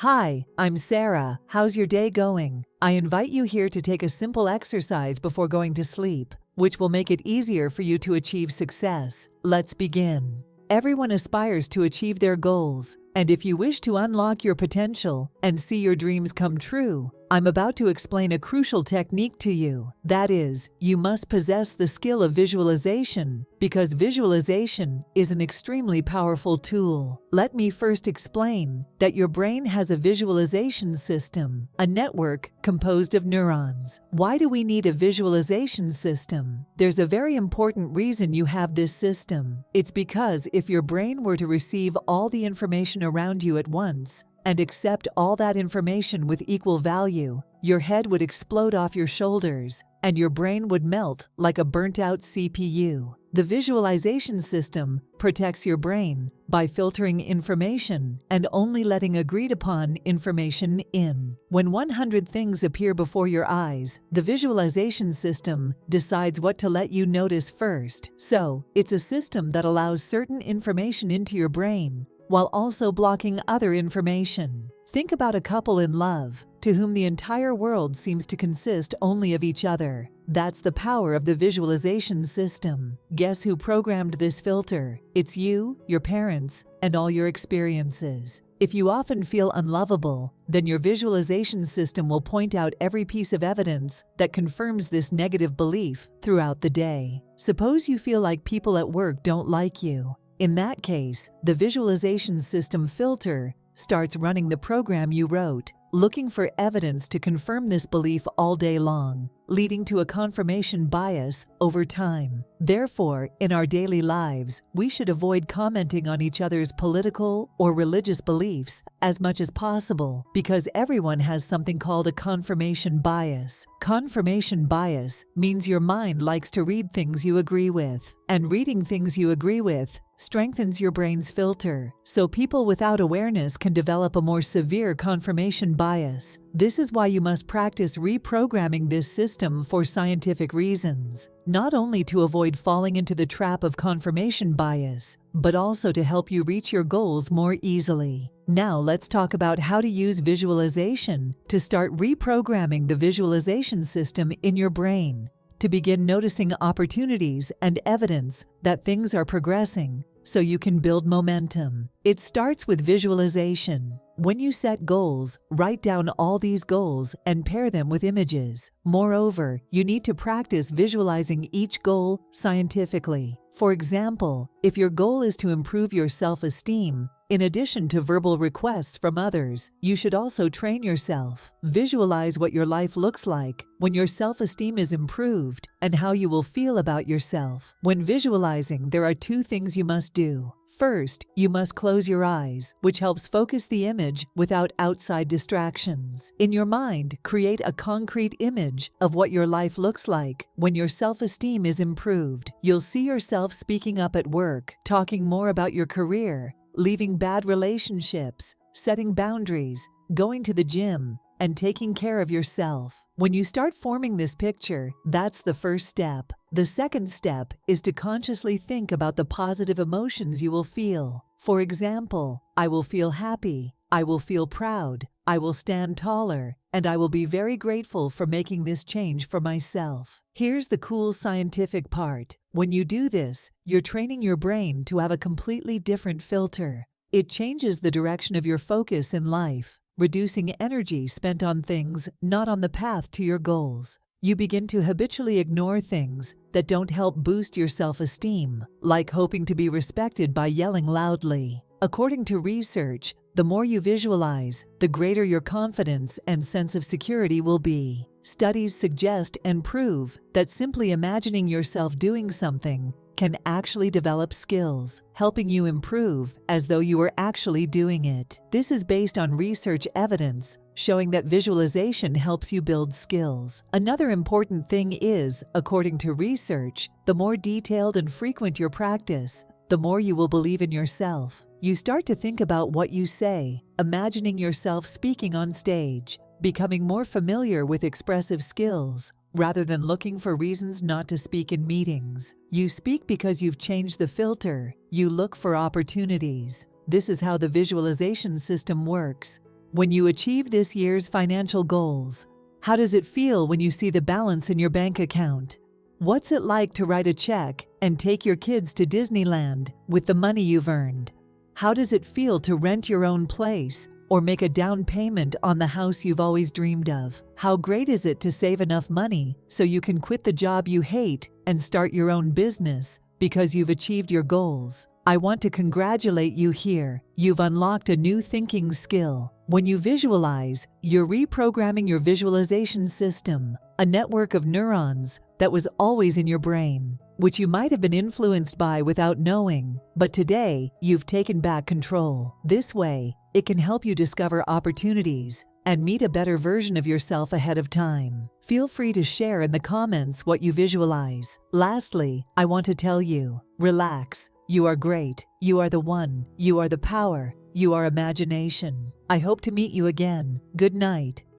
Hi, I'm Sarah. How's your day going? I invite you here to take a simple exercise before going to sleep, which will make it easier for you to achieve success. Let's begin. Everyone aspires to achieve their goals, and if you wish to unlock your potential and see your dreams come true, I'm about to explain a crucial technique to you. That is, you must possess the skill of visualization, because visualization is an extremely powerful tool. Let me first explain that your brain has a visualization system, a network composed of neurons. Why do we need a visualization system? There's a very important reason you have this system. It's because if your brain were to receive all the information around you at once, and accept all that information with equal value, your head would explode off your shoulders, and your brain would melt like a burnt-out CPU. The visualization system protects your brain by filtering information and only letting agreed-upon information in. When 100 things appear before your eyes, the visualization system decides what to let you notice first. So, it's a system that allows certain information into your brain, while also blocking other information. Think about a couple in love, to whom the entire world seems to consist only of each other. That's the power of the visualization system. Guess who programmed this filter? It's you, your parents, and all your experiences. If you often feel unlovable, then your visualization system will point out every piece of evidence that confirms this negative belief throughout the day. Suppose you feel like people at work don't like you. In that case, the visualization system filter starts running the program you wrote, looking for evidence to confirm this belief all day long, leading to a confirmation bias over time. Therefore, in our daily lives, we should avoid commenting on each other's political or religious beliefs as much as possible, because everyone has something called a confirmation bias. Confirmation bias means your mind likes to read things you agree with, and reading things you agree with strengthens your brain's filter, so people without awareness can develop a more severe confirmation bias. This is why you must practice reprogramming this system for scientific reasons, not only to avoid falling into the trap of confirmation bias, but also to help you reach your goals more easily. Now let's talk about how to use visualization to start reprogramming the visualization system in your brain, to begin noticing opportunities and evidence that things are progressing, so you can build momentum. It starts with visualization. When you set goals, write down all these goals and pair them with images. Moreover, you need to practice visualizing each goal scientifically. For example, if your goal is to improve your self-esteem, in addition to verbal requests from others, you should also train yourself. Visualize what your life looks like when your self-esteem is improved and how you will feel about yourself. When visualizing, there are two things you must do. First, you must close your eyes, which helps focus the image without outside distractions. In your mind, create a concrete image of what your life looks like when your self-esteem is improved. You'll see yourself speaking up at work, talking more about your career, leaving bad relationships, setting boundaries, going to the gym, and taking care of yourself. When you start forming this picture, that's the first step. The second step is to consciously think about the positive emotions you will feel. For example, I will feel happy, I will feel proud, I will stand taller, and I will be very grateful for making this change for myself. Here's the cool scientific part. When you do this, you're training your brain to have a completely different filter. It changes the direction of your focus in life, reducing energy spent on things not on the path to your goals. You begin to habitually ignore things that don't help boost your self-esteem, like hoping to be respected by yelling loudly. According to research, the more you visualize, the greater your confidence and sense of security will be. Studies suggest and prove that simply imagining yourself doing something can actually develop skills, helping you improve as though you were actually doing it. This is based on research evidence showing that visualization helps you build skills. Another important thing is, according to research, the more detailed and frequent your practice, the more you will believe in yourself. You start to think about what you say, imagining yourself speaking on stage, becoming more familiar with expressive skills, rather than looking for reasons not to speak in meetings. You speak because you've changed the filter. You look for opportunities. This is how the visualization system works. When you achieve this year's financial goals, how does it feel when you see the balance in your bank account? What's it like to write a check and take your kids to Disneyland with the money you've earned? How does it feel to rent your own place or make a down payment on the house you've always dreamed of? How great is it to save enough money so you can quit the job you hate and start your own business because you've achieved your goals? I want to congratulate you here. You've unlocked a new thinking skill. When you visualize, you're reprogramming your visualization system, a network of neurons that was always in your brain, which you might have been influenced by without knowing, but today you've taken back control. This way, it can help you discover opportunities and meet a better version of yourself ahead of time. Feel free to share in the comments what you visualize. Lastly, I want to tell you, relax. You are great. You are the one. You are the power. You are imagination. I hope to meet you again. Good night.